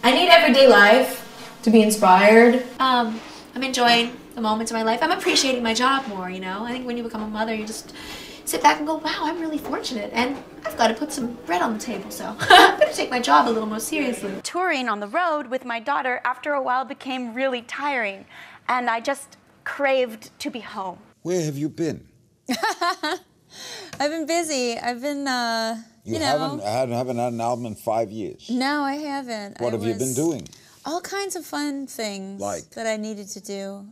I need everyday life to be inspired. I'm enjoying the moments of my life. I'm appreciating my job more, you know. I think when you become a mother, you just sit back and go, wow, I'm really fortunate. And I've got to put some bread on the table, so I'm going to take my job a little more seriously. Touring on the road with my daughter after a while became really tiring, and I just craved to be home. Where have you been? I've been busy. I've been, You haven't had an album in 5 years. No, I haven't. What have you been doing? All kinds of fun things that I needed to do.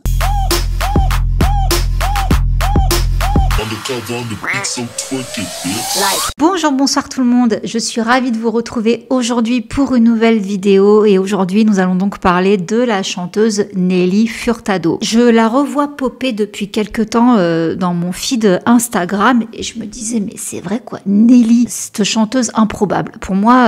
Bonjour, bonsoir tout le monde, je suis ravie de vous retrouver aujourd'hui pour une nouvelle vidéo et aujourd'hui nous allons donc parler de la chanteuse Nelly Furtado. Je la revois popper depuis quelque temps dans mon feed Instagram et je me disais mais c'est vrai quoi, Nelly, cette chanteuse improbable. Pour moi,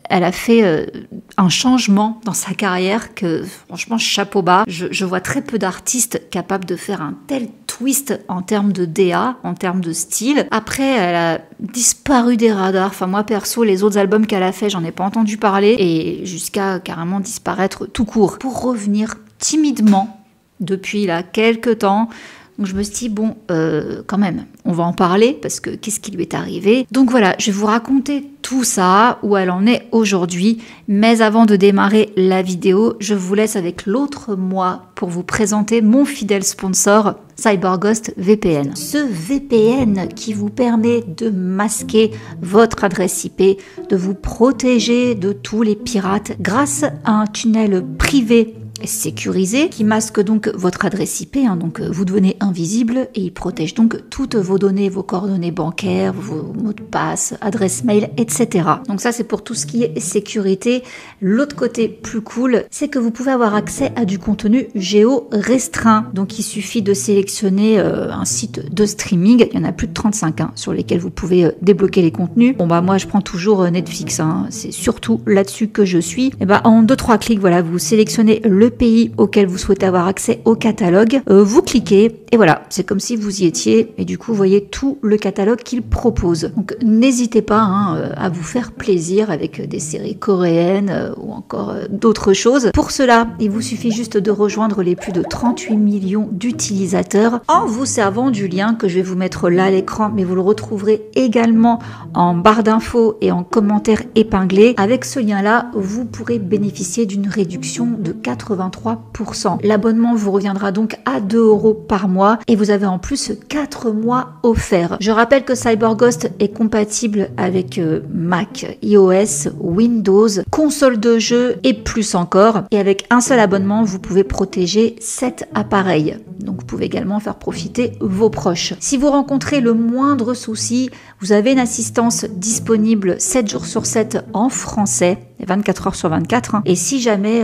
elle a fait un changement dans sa carrière que franchement chapeau bas. Je vois très peu d'artistes capables de faire un tel twist en termes de DA, en termes de style. Après, elle a disparu des radars. Enfin, moi, perso, les autres albums qu'elle a fait, j'en ai pas entendu parler. Et jusqu'à carrément disparaître tout court. Pour revenir timidement, depuis là, quelques temps, donc je me suis dit, bon, quand même, on va en parler parce que qu'est-ce qui lui est arrivé? Donc voilà, je vais vous raconter tout ça, où elle en est aujourd'hui. Mais avant de démarrer la vidéo, je vous laisse avec l'autre moi pour vous présenter mon fidèle sponsor, CyberGhost VPN. Ce VPN qui vous permet de masquer votre adresse IP, de vous protéger de tous les pirates grâce à un tunnel privé sécurisé qui masque donc votre adresse IP, donc vous devenez invisible et il protège donc toutes vos données, vos coordonnées bancaires, vos mots de passe, adresse mail, etc. Donc ça c'est pour tout ce qui est sécurité. L'autre côté plus cool, c'est que vous pouvez avoir accès à du contenu géo-restreint. Donc il suffit de sélectionner un site de streaming, il y en a plus de 35 sur lesquels vous pouvez débloquer les contenus. Bon bah moi je prends toujours Netflix, c'est surtout là-dessus que je suis. Et bah en 2-3 clics, voilà, vous sélectionnez le pays auquel vous souhaitez avoir accès au catalogue, vous cliquez et voilà, c'est comme si vous y étiez et du coup vous voyez tout le catalogue qu'il propose. Donc n'hésitez pas à vous faire plaisir avec des séries coréennes ou encore d'autres choses. Pour cela, il vous suffit juste de rejoindre les plus de 38 millions d'utilisateurs en vous servant du lien que je vais vous mettre là à l'écran, mais vous le retrouverez également en barre d'infos et en commentaire épinglé. Avec ce lien-là, vous pourrez bénéficier d'une réduction de 83%. L'abonnement vous reviendra donc à 2 € par mois et vous avez en plus 4 mois offerts. Je rappelle que CyberGhost est compatible avec Mac, iOS, Windows, console de jeu et plus encore. Et avec un seul abonnement, vous pouvez protéger 7 appareils. Donc vous pouvez également faire profiter vos proches. Si vous rencontrez le moindre souci, vous avez une assistance disponible 7 jours sur 7 en français, 24 heures sur 24. Et si jamais,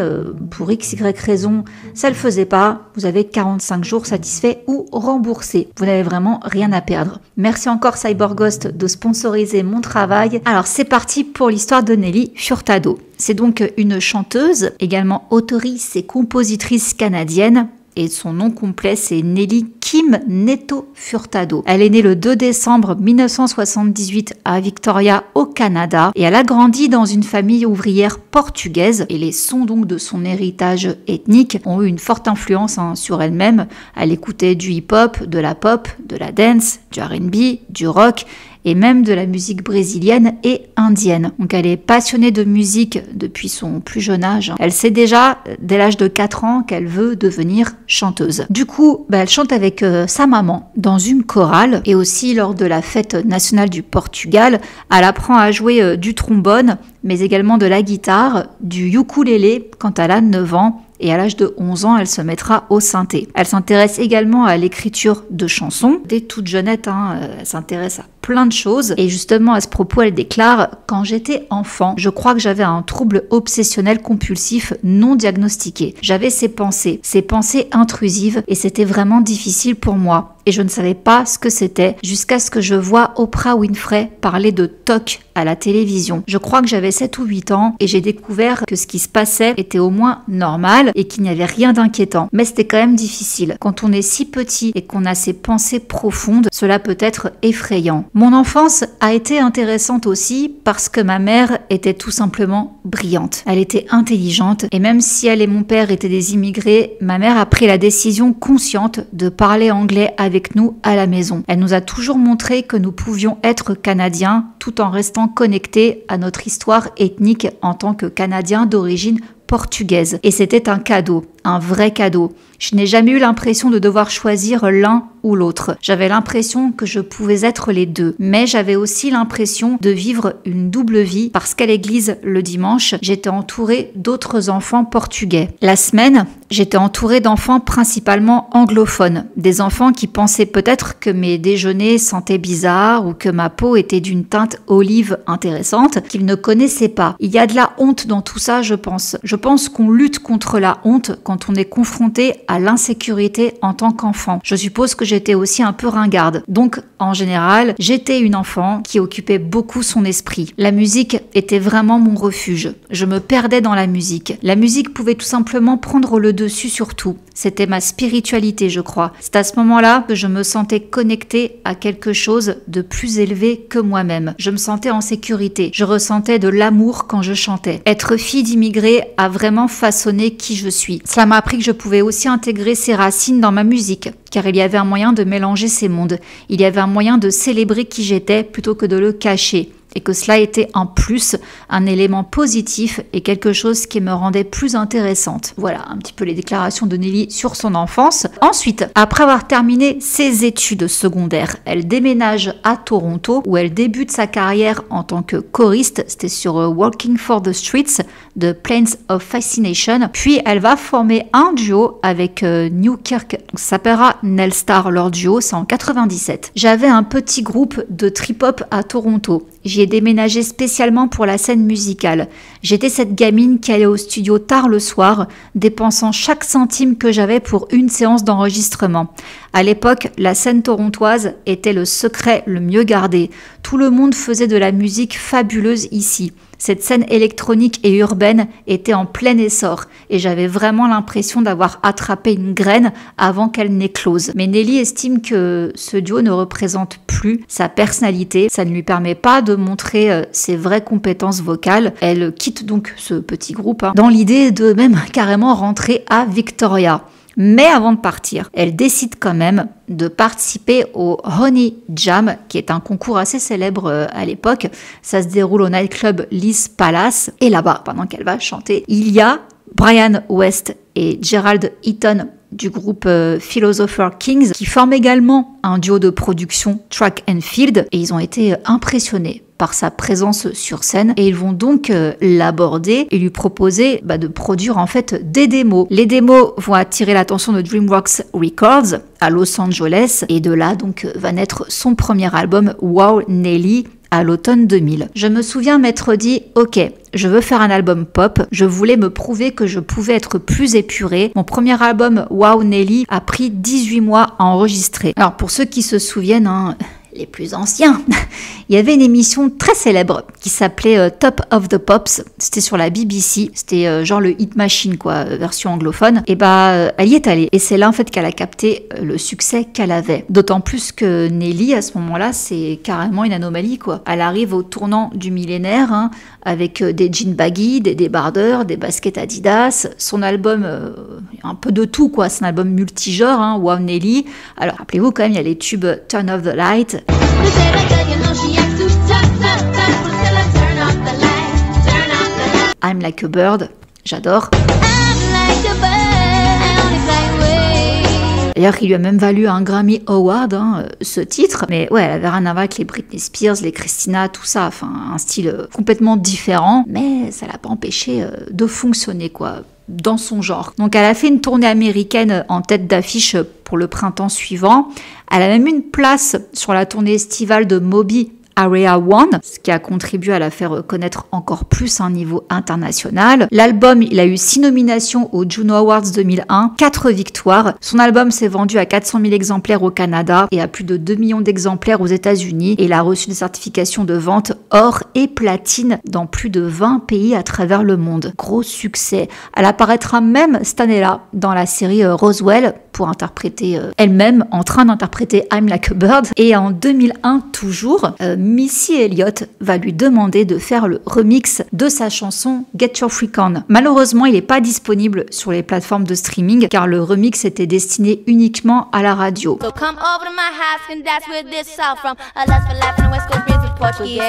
pour XY raison, ça ne le faisait pas, vous avez 45 jours satisfaits ou remboursés. Vous n'avez vraiment rien à perdre. Merci encore CyberGhost de sponsoriser mon travail. Alors c'est parti pour l'histoire de Nelly Furtado. C'est donc une chanteuse, également auteurice et compositrice canadienne. Et son nom complet, c'est Nelly Kim Neto Furtado. Elle est née le 2 décembre 1978 à Victoria, au Canada. Et elle a grandi dans une famille ouvrière portugaise. Et les sons donc de son héritage ethnique ont eu une forte influence sur elle-même. Elle écoutait du hip-hop, de la pop, de la dance, du R&B, du rock et même de la musique brésilienne et indienne. Donc elle est passionnée de musique depuis son plus jeune âge. Elle sait déjà, dès l'âge de 4 ans, qu'elle veut devenir chanteuse. Du coup, elle chante avec sa maman dans une chorale et aussi lors de la fête nationale du Portugal, elle apprend à jouer du trombone, mais également de la guitare, du ukulélé quand elle a 9 ans. Et à l'âge de 11 ans, elle se mettra au synthé. Elle s'intéresse également à l'écriture de chansons. Dès toute jeunette, elle s'intéresse à plein de choses. Et justement, à ce propos, elle déclare « Quand j'étais enfant, je crois que j'avais un trouble obsessionnel compulsif non diagnostiqué. J'avais ces pensées intrusives et c'était vraiment difficile pour moi. et je ne savais pas ce que c'était jusqu'à ce que je vois Oprah Winfrey parler de TOC à la télévision. Je crois que j'avais 7 ou 8 ans et j'ai découvert que ce qui se passait était au moins normal et qu'il n'y avait rien d'inquiétant. Mais c'était quand même difficile. Quand on est si petit et qu'on a ces pensées profondes, cela peut être effrayant. Mon enfance a été intéressante aussi parce que ma mère était tout simplement brillante. Elle était intelligente et même si elle et mon père étaient des immigrés, ma mère a pris la décision consciente de parler anglais avec nous à la maison. Elle nous a toujours montré que nous pouvions être canadiens tout en restant connectés à notre histoire ethnique en tant que Canadiens d'origine portugaise. Et c'était un cadeau, un vrai cadeau. Je n'ai jamais eu l'impression de devoir choisir l'un ou l'autre. J'avais l'impression que je pouvais être les deux. Mais j'avais aussi l'impression de vivre une double vie parce qu'à l'église le dimanche, j'étais entourée d'autres enfants portugais. La semaine, j'étais entourée d'enfants principalement anglophones. Des enfants qui pensaient peut-être que mes déjeuners sentaient bizarre ou que ma peau était d'une teinte olive intéressante qu'ils ne connaissaient pas. Il y a de la honte dans tout ça, je pense. Je pense qu'on lutte contre la honte quand on est confronté à l'insécurité en tant qu'enfant. Je suppose que j'étais aussi un peu ringarde. Donc, en général, j'étais une enfant qui occupait beaucoup son esprit. La musique était vraiment mon refuge. Je me perdais dans la musique. La musique pouvait tout simplement prendre le dessus sur tout. C'était ma spiritualité, je crois. C'est à ce moment-là que je me sentais connectée à quelque chose de plus élevé que moi-même. Je me sentais en sécurité. Je ressentais de l'amour quand je chantais. Être fille d'immigrés a vraiment façonné qui je suis. Cela m'a appris que je pouvais aussi intégrer ces racines dans ma musique, car il y avait un moyen de mélanger ces mondes. Il y avait un moyen de célébrer qui j'étais plutôt que de le cacher. Et que cela était en plus un élément positif et quelque chose qui me rendait plus intéressante. Voilà un petit peu les déclarations de Nelly sur son enfance. Ensuite, après avoir terminé ses études secondaires, elle déménage à Toronto où elle débute sa carrière en tant que choriste. C'était sur Walking for the Streets de Plains of Fascination. Puis elle va former un duo avec Newkirk. Ça s'appellera Nelstar, leur duo, c'est en 97. J'avais un petit groupe de trip-hop à Toronto. J'y ai déménagé spécialement pour la scène musicale. J'étais cette gamine qui allait au studio tard le soir, dépensant chaque centime que j'avais pour une séance d'enregistrement. À l'époque, la scène torontoise était le secret le mieux gardé. Tout le monde faisait de la musique fabuleuse ici. Cette scène électronique et urbaine était en plein essor et j'avais vraiment l'impression d'avoir attrapé une graine avant qu'elle n'éclose. Mais Nelly estime que ce duo ne représente plus sa personnalité. Ça ne lui permet pas de montrer ses vraies compétences vocales. Elle quitte donc ce petit groupe dans l'idée de même carrément rentrer à Victoria. Mais avant de partir, elle décide quand même de participer au Honey Jam, qui est un concours assez célèbre à l'époque. Ça se déroule au nightclub Liz Palace. Et là-bas, pendant qu'elle va chanter, il y a Brian West et Gerald Eaton du groupe Philosopher Kings qui forment également un duo de production Track and Field et ils ont été impressionnés par sa présence sur scène et ils vont donc l'aborder et lui proposer de produire en fait des démos. Les démos vont attirer l'attention de DreamWorks Records à Los Angeles et de là donc va naître son premier album Wow Nelly à l'automne 2000. Je me souviens m'être dit ok, je veux faire un album pop, je voulais me prouver que je pouvais être plus épurée. Mon premier album Wow Nelly a pris 18 mois à enregistrer. Alors pour ceux qui se souviennent, les plus anciens, il y avait une émission très célèbre qui s'appelait Top of the Pops. C'était sur la BBC. C'était genre le Hit Machine, quoi, version anglophone. Et elle y est allée. Et c'est là, en fait, qu'elle a capté le succès qu'elle avait. D'autant plus que Nelly, à ce moment-là, c'est carrément une anomalie, quoi. Elle arrive au tournant du millénaire, avec des jeans baggy, des débardeurs, des baskets Adidas. Son album, un peu de tout, quoi. C'est un album multigenre, Wow Nelly. Alors, rappelez-vous quand même, il y a les tubes Turn Off the Light. I'm Like a Bird, j'adore. D'ailleurs, il lui a même valu un Grammy Award, ce titre. Mais ouais, elle avait rien à voir avec les Britney Spears, les Christina, tout ça. Enfin, un style complètement différent. Mais ça l'a pas empêché de fonctionner, quoi, dans son genre. Donc, elle a fait une tournée américaine en tête d'affiche pour le printemps suivant. Elle a même eu une place sur la tournée estivale de Moby Area One, ce qui a contribué à la faire connaître encore plus à un niveau international. L'album, il a eu 6 nominations aux Juno Awards 2001, 4 victoires. Son album s'est vendu à 400 000 exemplaires au Canada et à plus de 2 millions d'exemplaires aux États-Unis. Et il a reçu des certifications de vente or et platine dans plus de 20 pays à travers le monde. Gros succès. Elle apparaîtra même cette année-là dans la série Roswell pour interpréter elle-même, en train d'interpréter I'm Like a Bird. Et en 2001 toujours, Missy Elliott va lui demander de faire le remix de sa chanson Get Your Freak On. Malheureusement, il n'est pas disponible sur les plateformes de streaming car le remix était destiné uniquement à la radio. So come over to my house and that's where this is all from. A lust for life in the West Coast brings with Portuguese.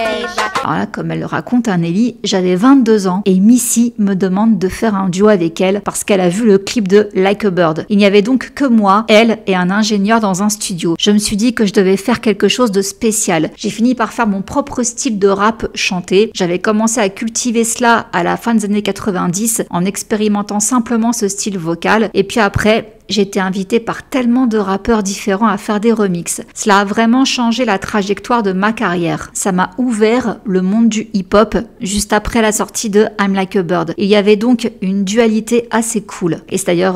Alors là, comme elle le raconte à Nelly, j'avais 22 ans et Missy me demande de faire un duo avec elle parce qu'elle a vu le clip de Like a Bird. Il n'y avait donc que moi, elle et un ingénieur dans un studio. Je me suis dit que je devais faire quelque chose de spécial. J'ai fini par faire mon propre style de rap chanté. J'avais commencé à cultiver cela à la fin des années 90 en expérimentant simplement ce style vocal. Et puis après, j'ai été invitée par tellement de rappeurs différents à faire des remixes. Cela a vraiment changé la trajectoire de ma carrière. Ça m'a ouvert le monde du hip-hop juste après la sortie de I'm Like a Bird. Il y avait donc une dualité assez cool. Et c'est d'ailleurs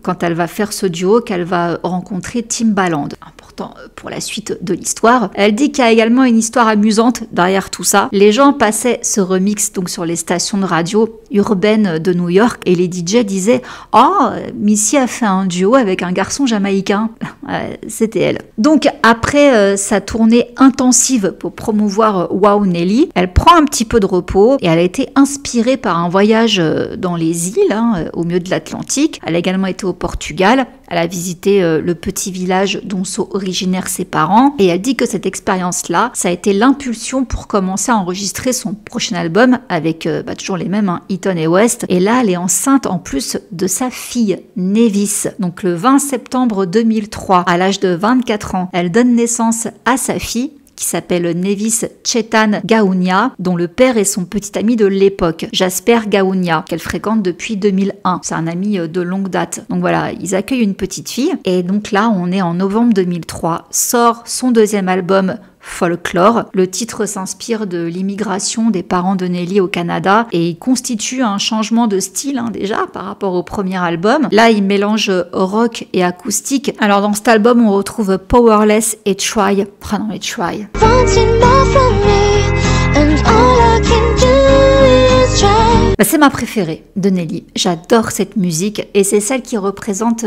quand elle va faire ce duo qu'elle va rencontrer Timbaland. Important pour la suite de l'histoire. Elle dit qu'il y a également une histoire amusante derrière tout ça. Les gens passaient ce remix donc sur les stations de radio urbaines de New York et les DJ disaient « Oh, Missy a fait un duo avec un garçon jamaïcain. » C'était elle. Donc après sa tournée intensive pour promouvoir Wow Nelly, elle prend un petit peu de repos et elle a été inspirée par un voyage dans les îles, au milieu de l'Atlantique. Elle a également été au Portugal. Elle a visité le petit village dont sont originaires ses parents et elle dit que cette expérience-là, ça a été l'impulsion pour commencer à enregistrer son prochain album avec toujours les mêmes, Eaton et West. Et là, elle est enceinte en plus de sa fille, Nevis. Donc le 20 septembre 2003, à l'âge de 24 ans, elle donne naissance à sa fille qui s'appelle Nevis Chetan Gaunia, dont le père est son petit ami de l'époque, Jasper Gaunia, qu'elle fréquente depuis 2001. C'est un ami de longue date. Donc voilà, ils accueillent une petite fille. Et donc là, on est en novembre 2003, sort son deuxième album, Folklore. Le titre s'inspire de l'immigration des parents de Nelly au Canada et il constitue un changement de style déjà par rapport au premier album. Là, il mélange rock et acoustique. Alors dans cet album, on retrouve Powerless et Try. Ah non, et Try. C'est ma préférée de Nelly. J'adore cette musique et c'est celle qui représente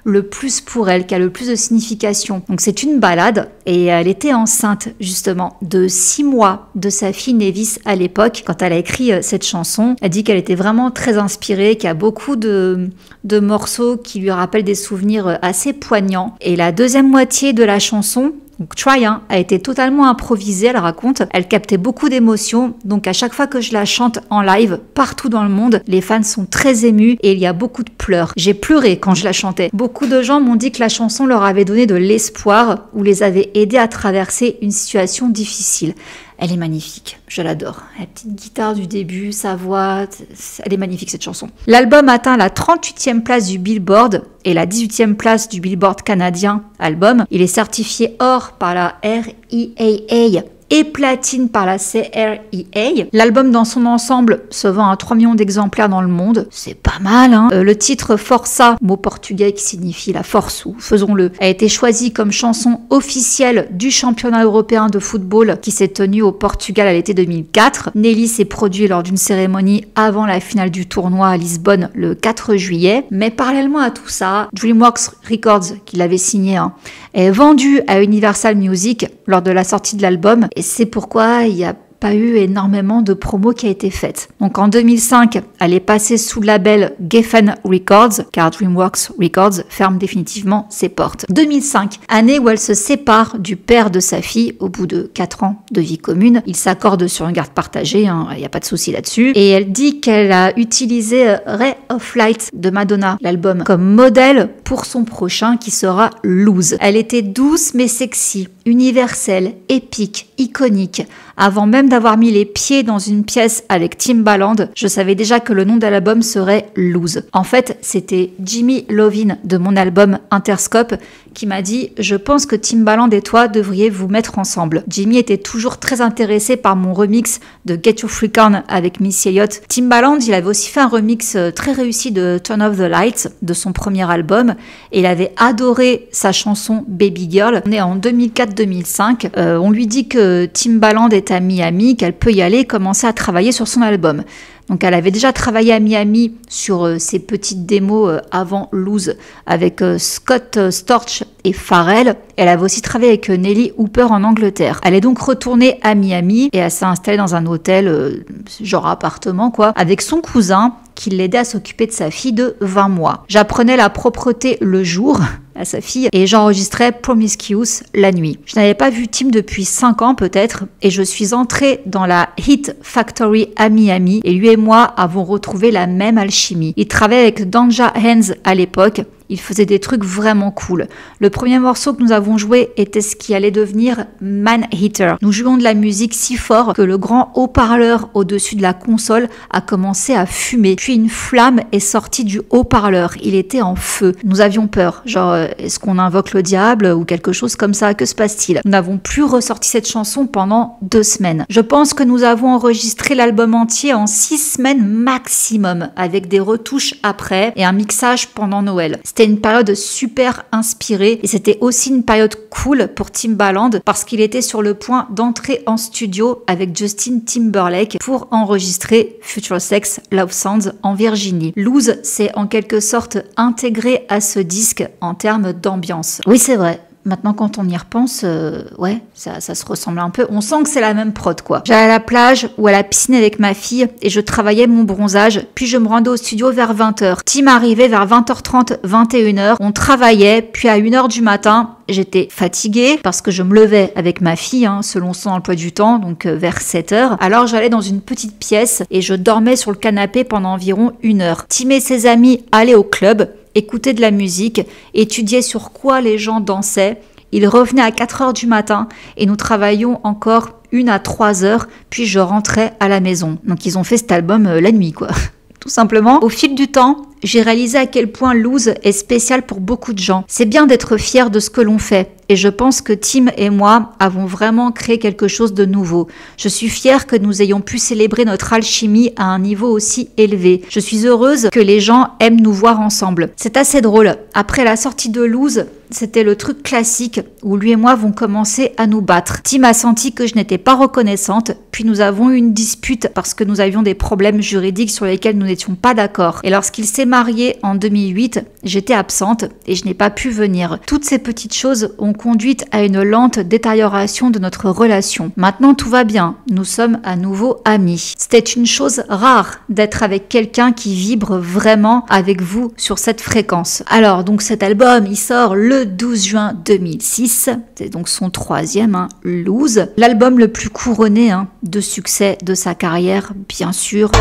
le plus pour elle, qui a le plus de signification. Donc c'est une ballade et elle était enceinte justement de 6 mois de sa fille Nevis à l'époque quand elle a écrit cette chanson. Elle dit qu'elle était vraiment très inspirée, qu'il y a beaucoup de morceaux qui lui rappellent des souvenirs assez poignants. Et la deuxième moitié de la chanson, donc Try, a été totalement improvisée, elle raconte. Elle captait beaucoup d'émotions, donc à chaque fois que je la chante en live, partout dans le monde, les fans sont très émus et il y a beaucoup de pleurs. J'ai pleuré quand je la chantais. Beaucoup de gens m'ont dit que la chanson leur avait donné de l'espoir ou les avait aidés à traverser une situation difficile. Elle est magnifique, je l'adore. La petite guitare du début, sa voix, elle est magnifique cette chanson. L'album atteint la 38e place du Billboard et la 18e place du Billboard canadien album. Il est certifié or par la RIAA et platine par la CRIA. L'album dans son ensemble se vend à 3 millions d'exemplaires dans le monde. C'est pas mal, hein. Le titre Força, mot portugais qui signifie la force ou faisons-le, a été choisi comme chanson officielle du championnat européen de football qui s'est tenu au Portugal à l'été 2004. Nelly s'est produit lors d'une cérémonie avant la finale du tournoi à Lisbonne le 4 juillet. Mais parallèlement à tout ça, DreamWorks Records, qui l'avait signé, est vendu à Universal Music lors de la sortie de l'album et c'est pourquoi il y a pas eu énormément de promos qui a été faite. Donc en 2005, elle est passée sous le label Geffen Records, car DreamWorks Records ferme définitivement ses portes. 2005, année où elle se sépare du père de sa fille au bout de 4 ans de vie commune. Ils s'accordent sur une garde partagée, il n'y a pas de souci là-dessus. Et elle dit qu'elle a utilisé Ray of Light de Madonna, l'album, comme modèle pour son prochain qui sera Lose. Elle était douce mais sexy, universelle, épique, iconique, Avant même d'avoir mis les pieds dans une pièce avec Timbaland, je savais déjà que le nom de l'album serait Lose. En fait, c'était Jimmy Iovine de mon album Interscope qui m'a dit « Je pense que Timbaland et toi devriez vous mettre ensemble ». Jimmy était toujours très intéressé par mon remix de Get Your Freak On avec Missy Elliott. Timbaland, il avait aussi fait un remix très réussi de Turn Off the Lights de son premier album et il avait adoré sa chanson Baby Girl. On est en 2004-2005. On lui dit que Timbaland est à Miami, qu'elle peut y aller et commencer à travailler sur son album. Donc elle avait déjà travaillé à Miami sur ses petites démos avant Lose avec Scott Storch et Pharrell. Elle avait aussi travaillé avec Nelly Hooper en Angleterre. Elle est donc retournée à Miami et elle s'est installée dans un hôtel, genre appartement quoi, avec son cousin qui l'aidait à s'occuper de sa fille de 20 mois. J'apprenais la propreté le jour à sa fille et j'enregistrais Promiscuous la nuit. Je n'avais pas vu Tim depuis 5 ans peut-être et je suis entrée dans la Hit Factory à Miami et lui et moi avons retrouvé la même alchimie. Il travaillait avec Danja Hands à l'époque. Il faisait des trucs vraiment cool. Le premier morceau que nous avons joué était ce qui allait devenir Man Eater. Nous jouions de la musique si fort que le grand haut-parleur au-dessus de la console a commencé à fumer. Puis une flamme est sortie du haut-parleur. Il était en feu. Nous avions peur. Genre, est-ce qu'on invoque le diable ou quelque chose comme ça? Que se passe-t-il? Nous n'avons plus ressorti cette chanson pendant 2 semaines. Je pense que nous avons enregistré l'album entier en 6 semaines maximum, avec des retouches après et un mixage pendant Noël. C'était une période super inspirée et c'était aussi une période cool pour Timbaland parce qu'il était sur le point d'entrer en studio avec Justin Timberlake pour enregistrer Future Sex Love Sounds en Virginie. Lose s'est en quelque sorte intégré à ce disque en termes d'ambiance. Oui, c'est vrai. Maintenant, quand on y repense, ouais, ça se ressemble un peu. On sent que c'est la même prod, quoi. J'allais à la plage ou à la piscine avec ma fille et je travaillais mon bronzage. Puis je me rendais au studio vers 20h. Tim arrivait vers 20h30, 21h. On travaillait. Puis à 1h du matin, j'étais fatiguée parce que je me levais avec ma fille, selon son emploi du temps, donc vers 7h. Alors j'allais dans une petite pièce et je dormais sur le canapé pendant environ 1 heure. Tim et ses amis allaient au club, écoutaient de la musique, étudiaient sur quoi les gens dansaient. Ils revenaient à 4h du matin et nous travaillions encore 1 à 3 heures, puis je rentrais à la maison. Donc ils ont fait cet album la nuit, quoi. Tout simplement. Au fil du temps, j'ai réalisé à quel point Lose est spécial pour beaucoup de gens. C'est bien d'être fier de ce que l'on fait. Et je pense que Tim et moi avons vraiment créé quelque chose de nouveau. Je suis fière que nous ayons pu célébrer notre alchimie à un niveau aussi élevé. Je suis heureuse que les gens aiment nous voir ensemble. C'est assez drôle. Après la sortie de Lose, c'était le truc classique où lui et moi vont commencer à nous battre. Tim a senti que je n'étais pas reconnaissante, puis nous avons eu une dispute parce que nous avions des problèmes juridiques sur lesquels nous n'étions pas d'accord. Et lorsqu'il s'est marié en 2008, j'étais absente et je n'ai pas pu venir. Toutes ces petites choses ont conduite à une lente détérioration de notre relation. Maintenant tout va bien, nous sommes à nouveau amis. C'était une chose rare d'être avec quelqu'un qui vibre vraiment avec vous sur cette fréquence. Alors donc cet album il sort le 12 juin 2006, c'est donc son 3e, Lose, l'album le plus couronné de succès de sa carrière bien sûr.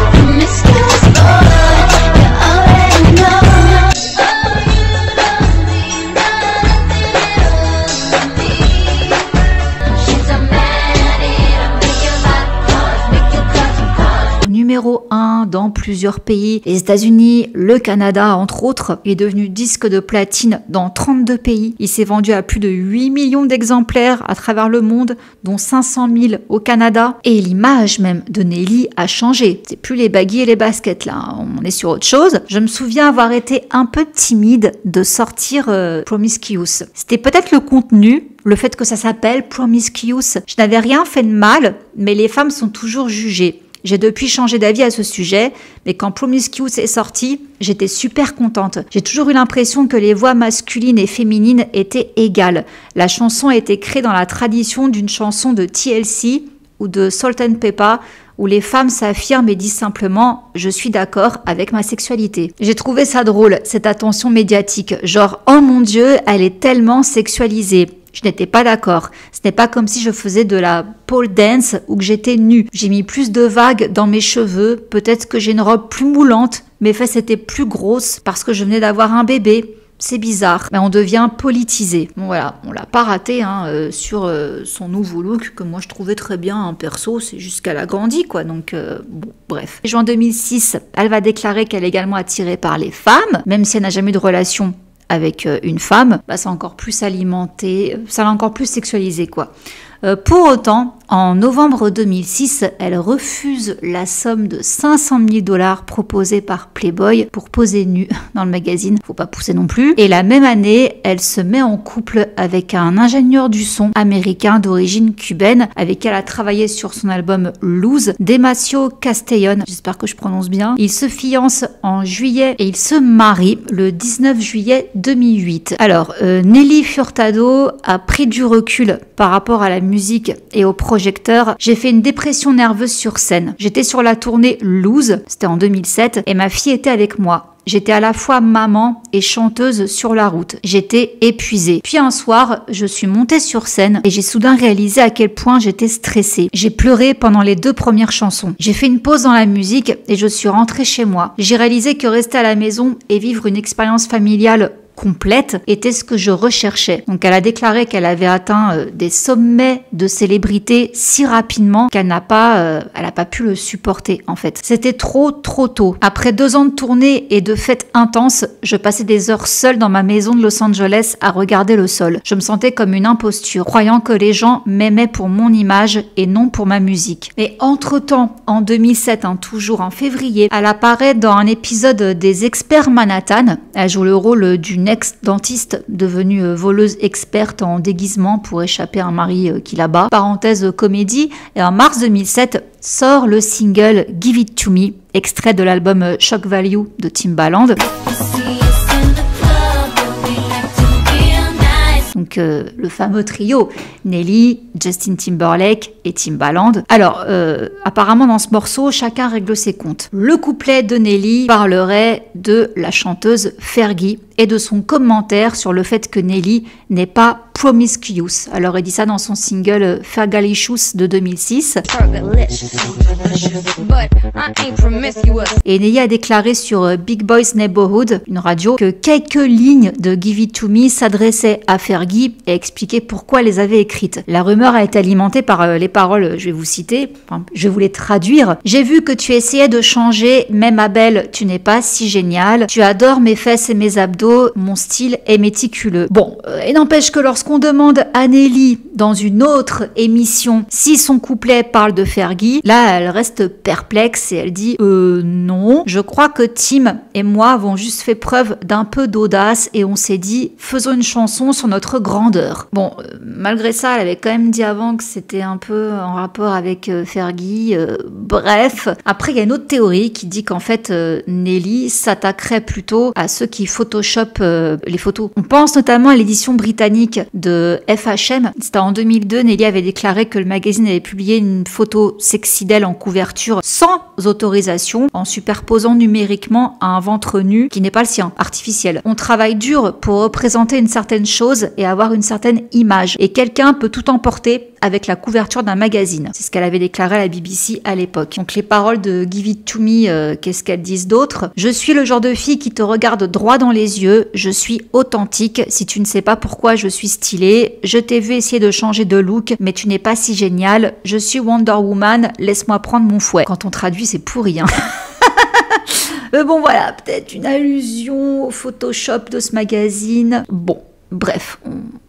Numéro 1 dans plusieurs pays, les États-Unis, le Canada entre autres. Il est devenu disque de platine dans 32 pays. Il s'est vendu à plus de 8 millions d'exemplaires à travers le monde, dont 500 000 au Canada. Et l'image même de Nelly a changé. C'est plus les baggy et les baskets là, on est sur autre chose. Je me souviens avoir été un peu timide de sortir Promiscuous. C'était peut-être le contenu, le fait que ça s'appelle Promiscuous. Je n'avais rien fait de mal, mais les femmes sont toujours jugées. J'ai depuis changé d'avis à ce sujet, mais quand Promiscuous est sorti, j'étais super contente. J'ai toujours eu l'impression que les voix masculines et féminines étaient égales. La chanson a été créée dans la tradition d'une chanson de TLC ou de Salt-N-Pepa, où les femmes s'affirment et disent simplement « je suis d'accord avec ma sexualité ». J'ai trouvé ça drôle, cette attention médiatique, genre « oh mon Dieu, elle est tellement sexualisée ». Je n'étais pas d'accord. Ce n'est pas comme si je faisais de la pole dance ou que j'étais nue. J'ai mis plus de vagues dans mes cheveux. Peut-être que j'ai une robe plus moulante. Mes fesses étaient plus grosses parce que je venais d'avoir un bébé. c'est bizarre. Mais on devient politisé. Bon voilà, on l'a pas raté sur son nouveau look que moi je trouvais très bien en perso, c'est juste qu'elle a grandi quoi, donc bon, bref. En juin 2006, elle va déclarer qu'elle est également attirée par les femmes, même si elle n'a jamais eu de relation avec une femme, bah, ça a encore plus alimenté, ça l'a encore plus sexualisé quoi. Pour autant, en novembre 2006, elle refuse la somme de 500 000 $ proposée par Playboy pour poser nue dans le magazine. Faut pas pousser non plus. Et la même année, elle se met en couple avec un ingénieur du son américain d'origine cubaine avec qui elle a travaillé sur son album Lose, Demasio Castellón. J'espère que je prononce bien. Ils se fiancent en juillet et ils se marient le 19 juillet 2008. Alors, Nelly Furtado a pris du recul par rapport à la musique et au projecteur. J'ai fait une dépression nerveuse sur scène. J'étais sur la tournée Lose, c'était en 2007, et ma fille était avec moi. J'étais à la fois maman et chanteuse sur la route. J'étais épuisée. Puis un soir, je suis montée sur scène et j'ai soudain réalisé à quel point j'étais stressée. J'ai pleuré pendant les 2 premières chansons. J'ai fait une pause dans la musique et je suis rentrée chez moi. J'ai réalisé que rester à la maison et vivre une expérience familiale complète était ce que je recherchais. Donc elle a déclaré qu'elle avait atteint des sommets de célébrité si rapidement qu'elle n'a pas pu le supporter en fait. C'était trop tôt. Après 2 ans de tournée et de fêtes intenses, je passais des heures seule dans ma maison de Los Angeles à regarder le sol. Je me sentais comme une imposture, croyant que les gens m'aimaient pour mon image et non pour ma musique. Et entre-temps, en 2007, toujours en février, elle apparaît dans un épisode des Experts Manhattan. Elle joue le rôle d'une ex-dentiste devenue voleuse experte en déguisement pour échapper à un mari qui la bat. Parenthèse comédie. Et en mars 2007 sort le single Give It To Me, extrait de l'album Shock Value de Timbaland. Donc le fameux trio, Nelly, Justin Timberlake et Timbaland. Alors, apparemment dans ce morceau, chacun règle ses comptes. Le couplet de Nelly parlerait de la chanteuse Fergie et de son commentaire sur le fait que Nelly n'est pas promiscuous. Alors, elle dit ça dans son single Fergalicious de 2006. Et Nelly a déclaré sur Big Boys Neighborhood, une radio, que quelques lignes de Give It To Me s'adressaient à Fergie et expliquaient pourquoi elle les avait écrites. La rumeur a été alimentée par les paroles, je vais vous citer, je vais vous les traduire. « J'ai vu que tu essayais de changer, mais ma belle, tu n'es pas si géniale. Tu adores mes fesses et mes abdos, mon style est méticuleux. » Bon, et n'empêche que lorsqu'on demande à Nelly dans une autre émission si son couplet parle de Fergie, là elle reste perplexe et elle dit non, je crois que Tim et moi avons juste fait preuve d'un peu d'audace et on s'est dit faisons une chanson sur notre grandeur. Bon, malgré ça, elle avait quand même dit avant que c'était un peu en rapport avec Fergie. Bref, après il y a une autre théorie qui dit qu'en fait Nelly s'attaquerait plutôt à ceux qui photoshopent les photos. On pense notamment à l'édition britannique de FHM. C'était en 2002, Nelly avait déclaré que le magazine avait publié une photo sexy d'elle en couverture sans autorisation, en superposant numériquement à un ventre nu qui n'est pas le sien, artificiel. On travaille dur pour représenter une certaine chose et avoir une certaine image. Et quelqu'un peut tout emporter avec la couverture d'un magazine. C'est ce qu'elle avait déclaré à la BBC à l'époque. Donc les paroles de Give It To Me, qu'est-ce qu'elles disent d'autre? Je suis le genre de fille qui te regarde droit dans les yeux, je suis authentique, si tu ne sais pas pourquoi je suis stylée, je t'ai vu essayer de changer de look, mais tu n'es pas si génial, je suis Wonder Woman, laisse-moi prendre mon fouet. Quand on traduit, c'est pourri, hein. Bon voilà, peut-être une allusion au Photoshop de ce magazine. Bon, bref,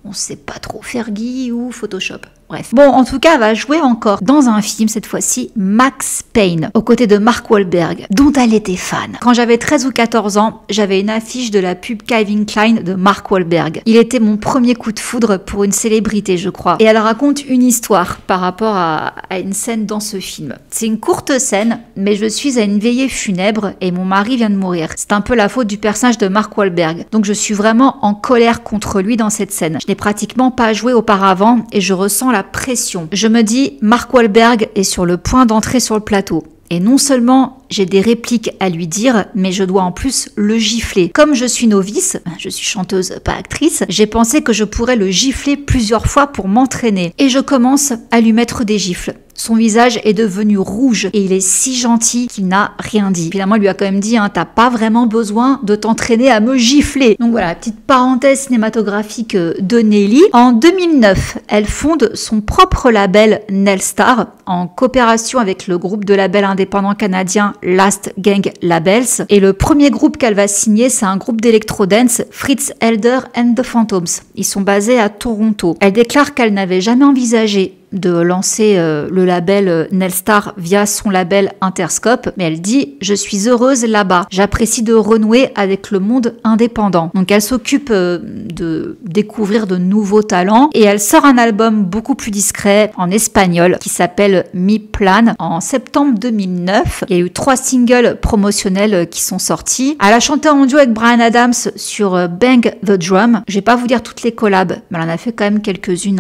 on sait pas trop Fergie ou Photoshop. Bref. Bon, en tout cas, elle va jouer encore dans un film, cette fois-ci, Max Payne, aux côtés de Mark Wahlberg, dont elle était fan. Quand j'avais 13 ou 14 ans, j'avais une affiche de la pub Calvin Klein de Mark Wahlberg. Il était mon premier coup de foudre pour une célébrité, je crois. Et elle raconte une histoire par rapport à une scène dans ce film. C'est une courte scène, mais je suis à une veillée funèbre et mon mari vient de mourir. C'est un peu la faute du personnage de Mark Wahlberg. Donc je suis vraiment en colère contre lui dans cette scène. Je n'ai pratiquement pas joué auparavant et je ressens la pression. Je me dis, Mark Wahlberg est sur le point d'entrer sur le plateau. Et non seulement j'ai des répliques à lui dire, mais je dois en plus le gifler. Comme je suis novice, je suis chanteuse, pas actrice, j'ai pensé que je pourrais le gifler plusieurs fois pour m'entraîner. Et je commence à lui mettre des gifles. Son visage est devenu rouge et il est si gentil qu'il n'a rien dit. Finalement, il lui a quand même dit, hein, t'as pas vraiment besoin de t'entraîner à me gifler. Donc voilà, petite parenthèse cinématographique de Nelly. En 2009, elle fonde son propre label Nelstar en coopération avec le groupe de labels indépendants canadien Last Gang Labels. Et le premier groupe qu'elle va signer, c'est un groupe d'électro-dance, Fritz Elder and the Phantoms. Ils sont basés à Toronto. Elle déclare qu'elle n'avait jamais envisagé de lancer le label Nelstar via son label Interscope, mais elle dit « Je suis heureuse là-bas, j'apprécie de renouer avec le monde indépendant ». Donc elle s'occupe de découvrir de nouveaux talents et elle sort un album beaucoup plus discret en espagnol qui s'appelle Mi Plan en septembre 2009. Il y a eu 3 singles promotionnels qui sont sortis. Elle a chanté en duo avec Bryan Adams sur Bang the Drum. Je vais pas vous dire toutes les collabs, mais elle en a fait quand même quelques-unes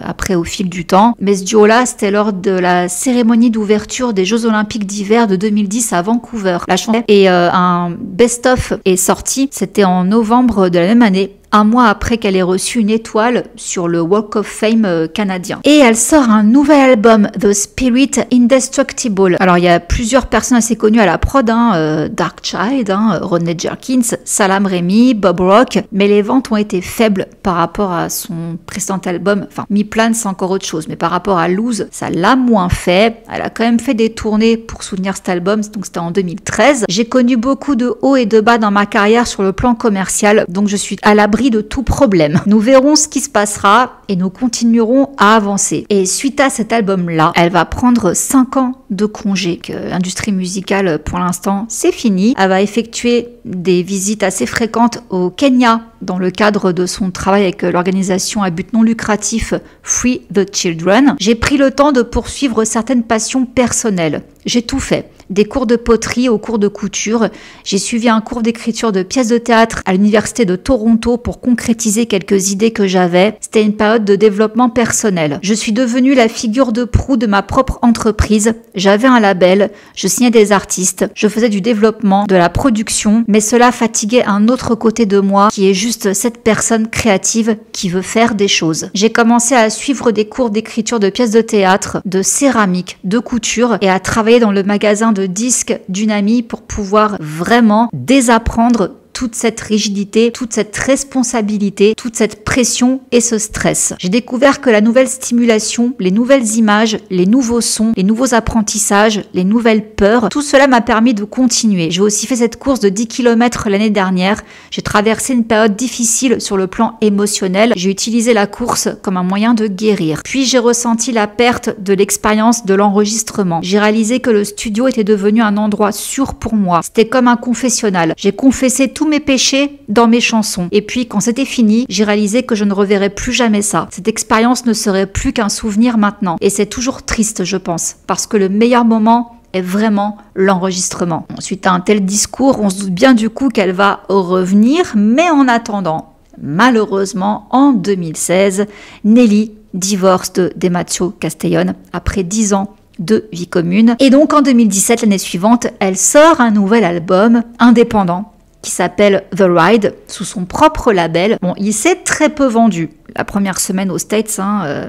après au fil du temps. Mais ce duo-là, c'était lors de la cérémonie d'ouverture des Jeux Olympiques d'hiver de 2010 à Vancouver. La chanson et un best-of est sorti, c'était en novembre de la même année. Un mois après qu'elle ait reçu une étoile sur le Walk of Fame canadien. Et elle sort un nouvel album, The Spirit Indestructible. Alors il y a plusieurs personnes assez connues à la prod, Dark Child, Rodney Jerkins, Salam Remy, Bob Rock, mais les ventes ont été faibles par rapport à son précédent album. Enfin, Mi Plan, c'est encore autre chose, mais par rapport à Lose, ça l'a moins fait. Elle a quand même fait des tournées pour soutenir cet album, donc c'était en 2013. J'ai connu beaucoup de hauts et de bas dans ma carrière sur le plan commercial, donc je suis à l'abri de tout problème. Nous verrons ce qui se passera et nous continuerons à avancer. Et suite à cet album-là, elle va prendre 5 ans de congé. L'industrie musicale, pour l'instant, c'est fini. Elle va effectuer des visites assez fréquentes au Kenya dans le cadre de son travail avec l'organisation à but non lucratif Free the Children. J'ai pris le temps de poursuivre certaines passions personnelles. J'ai tout fait. Des cours de poterie aux cours de couture. J'ai suivi un cours d'écriture de pièces de théâtre à l'université de Toronto pour concrétiser quelques idées que j'avais. C'était une période de développement personnel. Je suis devenue la figure de proue de ma propre entreprise. J'avais un label, je signais des artistes, je faisais du développement, de la production, mais cela fatiguait un autre côté de moi qui est juste cette personne créative qui veut faire des choses. J'ai commencé à suivre des cours d'écriture de pièces de théâtre, de céramique, de couture et à travailler dans le magasin de disques d'une amie pour pouvoir vraiment désapprendre toute cette rigidité, toute cette responsabilité, toute cette pression et ce stress. J'ai découvert que la nouvelle stimulation, les nouvelles images, les nouveaux sons, les nouveaux apprentissages, les nouvelles peurs, tout cela m'a permis de continuer. J'ai aussi fait cette course de 10 km l'année dernière. J'ai traversé une période difficile sur le plan émotionnel. J'ai utilisé la course comme un moyen de guérir. Puis j'ai ressenti la perte de l'expérience de l'enregistrement. J'ai réalisé que le studio était devenu un endroit sûr pour moi. C'était comme un confessionnal. J'ai confessé tous mes péchés dans mes chansons. Et puis, quand c'était fini, j'ai réalisé que je ne reverrais plus jamais ça. Cette expérience ne serait plus qu'un souvenir maintenant. Et c'est toujours triste, je pense, parce que le meilleur moment est vraiment l'enregistrement. Suite à un tel discours, on se doute bien du coup qu'elle va revenir, mais en attendant, malheureusement, en 2016, Nelly divorce de Dematio Castellón après 10 ans de vie commune. Et donc, en 2017, l'année suivante, elle sort un nouvel album indépendant qui s'appelle The Ride, sous son propre label. Bon, il s'est très peu vendu. La première semaine aux States,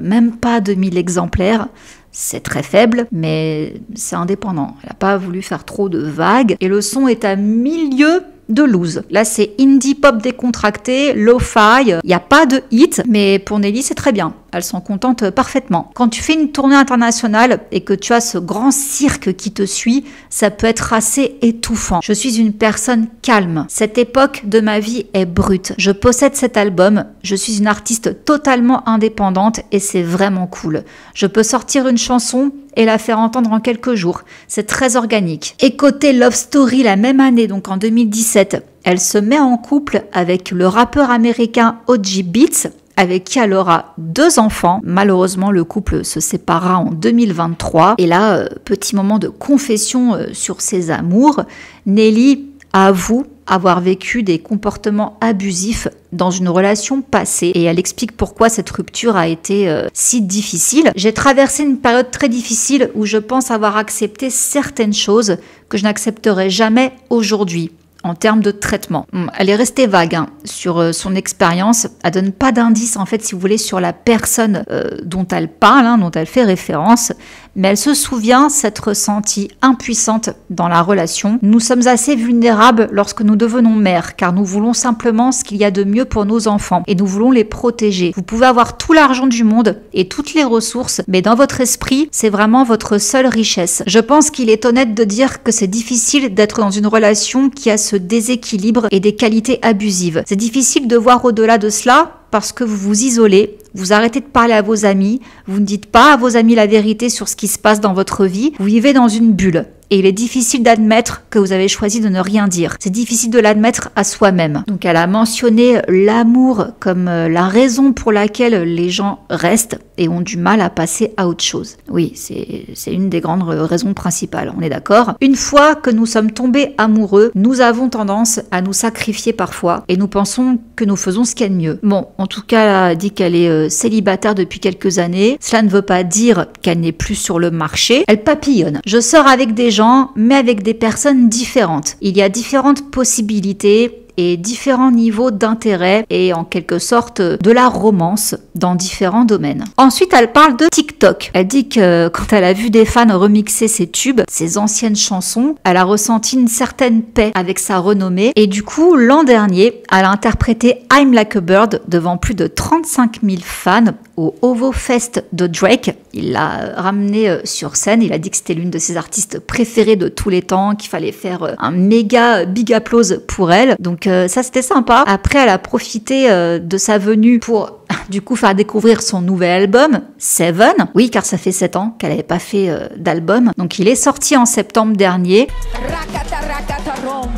même pas 2000 exemplaires. C'est très faible, mais c'est indépendant. Elle n'a pas voulu faire trop de vagues. Et le son est à milieu de Lose. Là, c'est indie pop décontracté, lo-fi. Il n'y a pas de hit, mais pour Nelly, c'est très bien. Elle s'en contente parfaitement. Quand tu fais une tournée internationale et que tu as ce grand cirque qui te suit, ça peut être assez étouffant. Je suis une personne calme. Cette époque de ma vie est brute. Je possède cet album. Je suis une artiste totalement indépendante et c'est vraiment cool. Je peux sortir une chanson et la faire entendre en quelques jours. C'est très organique. Et côté Love Story, la même année, donc en 2017, elle se met en couple avec le rappeur américain O.G. Beats, avec qui elle aura 2 enfants. Malheureusement, le couple se séparera en 2023. Et là, petit moment de confession sur ses amours. Nelly avoue avoir vécu des comportements abusifs dans une relation passée et elle explique pourquoi cette rupture a été si difficile. J'ai traversé une période très difficile où je pense avoir accepté certaines choses que je n'accepterai jamais aujourd'hui en termes de traitement. Elle est restée vague sur son expérience. Elle donne pas d'indice, en fait, si vous voulez, sur la personne dont elle parle, dont elle fait référence. mais elle se souvient s'être sentie impuissante dans la relation. Nous sommes assez vulnérables lorsque nous devenons mères, car nous voulons simplement ce qu'il y a de mieux pour nos enfants et nous voulons les protéger. Vous pouvez avoir tout l'argent du monde et toutes les ressources, mais dans votre esprit, c'est vraiment votre seule richesse. Je pense qu'il est honnête de dire que c'est difficile d'être dans une relation qui a ce déséquilibre et des qualités abusives. C'est difficile de voir au-delà de cela parce que vous vous isolez, vous arrêtez de parler à vos amis, vous ne dites pas à vos amis la vérité sur ce qui se passe dans votre vie, vous vivez dans une bulle. Et il est difficile d'admettre que vous avez choisi de ne rien dire. C'est difficile de l'admettre à soi-même. Donc elle a mentionné l'amour comme la raison pour laquelle les gens restent et ont du mal à passer à autre chose. Oui, c'est une des grandes raisons principales, on est d'accord. Une fois que nous sommes tombés amoureux, nous avons tendance à nous sacrifier parfois et nous pensons que nous faisons ce qu'il y a de mieux. Bon, en tout cas, elle dit qu'elle est célibataire depuis quelques années. Cela ne veut pas dire qu'elle n'est plus sur le marché. Elle papillonne. Je sors avec des gens, mais avec des personnes différentes. Il y a différentes possibilités et différents niveaux d'intérêt et en quelque sorte de la romance dans différents domaines. Ensuite, elle parle de TikTok. Elle dit que quand elle a vu des fans remixer ses tubes, ses anciennes chansons, elle a ressenti une certaine paix avec sa renommée et du coup, l'an dernier, elle a interprété I'm Like a Bird devant plus de 35 000 fans au OVO Fest de Drake. Il l'a ramené sur scène, il a dit que c'était l'une de ses artistes préférées de tous les temps, qu'il fallait faire un méga big applause pour elle. Donc ça c'était sympa. Après elle a profité de sa venue pour du coup faire découvrir son nouvel album, Seven. Oui, car ça fait 7 ans qu'elle n'avait pas fait d'album. Donc il est sorti en septembre dernier. Rakata, rakata, rom.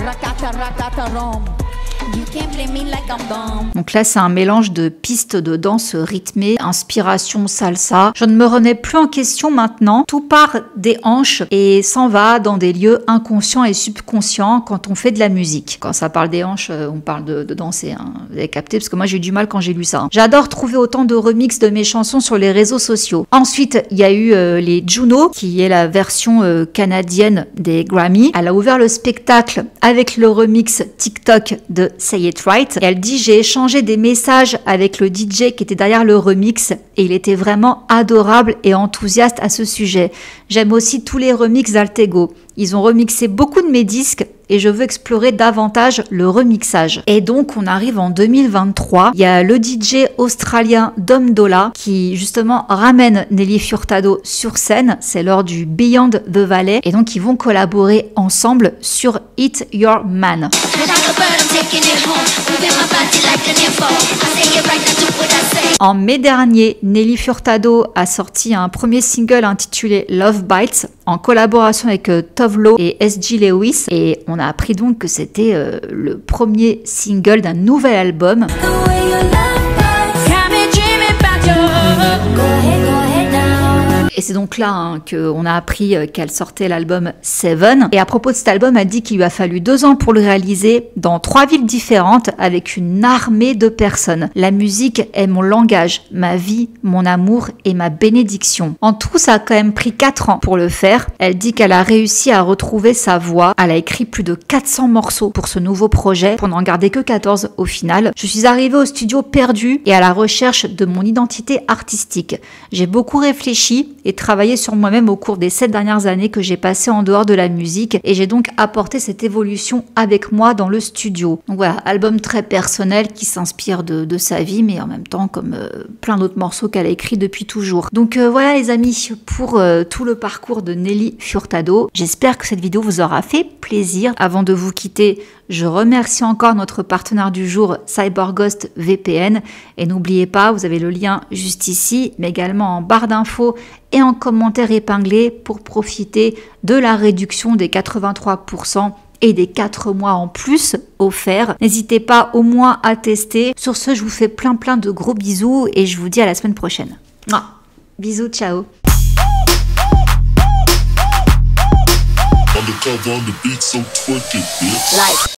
Rakata, rakata, rom. Donc là, c'est un mélange de pistes de danse rythmée, inspiration salsa. Je ne me remets plus en question maintenant. Tout part des hanches et s'en va dans des lieux inconscients et subconscients quand on fait de la musique. Quand ça parle des hanches, on parle de danser. Hein. Vous avez capté, parce que moi, j'ai eu du mal quand j'ai lu ça. Hein. J'adore trouver autant de remixes de mes chansons sur les réseaux sociaux. Ensuite, il y a eu les Juno, qui est la version canadienne des Grammy. Elle a ouvert le spectacle avec le remix TikTok de Say It Right. Et elle dit, j'ai échangé des messages avec le DJ qui était derrière le remix et il était vraiment adorable et enthousiaste à ce sujet. J'aime aussi tous les remixes d'Altego. Ils ont remixé beaucoup de mes disques et je veux explorer davantage le remixage. Et donc, on arrive en 2023. Il y a le DJ australien Dom Dolla qui, justement, ramène Nelly Furtado sur scène. C'est lors du Beyond the Valley. Et donc, ils vont collaborer ensemble sur Hit Your Man. En mai dernier, Nelly Furtado a sorti un premier single intitulé Love Bites en collaboration avec Tovlo et S.G. Lewis et on a appris donc que c'était le premier single d'un nouvel album. Et c'est donc là hein, qu'on a appris qu'elle sortait l'album Seven. Et à propos de cet album, elle dit qu'il lui a fallu 2 ans pour le réaliser dans 3 villes différentes avec une armée de personnes. La musique est mon langage, ma vie, mon amour et ma bénédiction. En tout, ça a quand même pris 4 ans pour le faire. Elle dit qu'elle a réussi à retrouver sa voix. Elle a écrit plus de 400 morceaux pour ce nouveau projet, pour n'en garder que 14 au final. Je suis arrivée au studio perdue et à la recherche de mon identité artistique. J'ai beaucoup réfléchi et travaillé sur moi-même au cours des 7 dernières années que j'ai passées en dehors de la musique et j'ai donc apporté cette évolution avec moi dans le studio. Donc voilà, album très personnel qui s'inspire de sa vie mais en même temps comme plein d'autres morceaux qu'elle a écrits depuis toujours. Donc voilà les amis pour tout le parcours de Nelly Furtado. J'espère que cette vidéo vous aura fait plaisir. Avant de vous quitter, je remercie encore notre partenaire du jour, CyberGhost VPN. Et n'oubliez pas, vous avez le lien juste ici, mais également en barre d'infos et en commentaire épinglé pour profiter de la réduction des 83% et des 4 mois en plus offerts. N'hésitez pas au moins à tester. Sur ce, je vous fais plein de gros bisous et je vous dis à la semaine prochaine. Mouah. Bisous, ciao.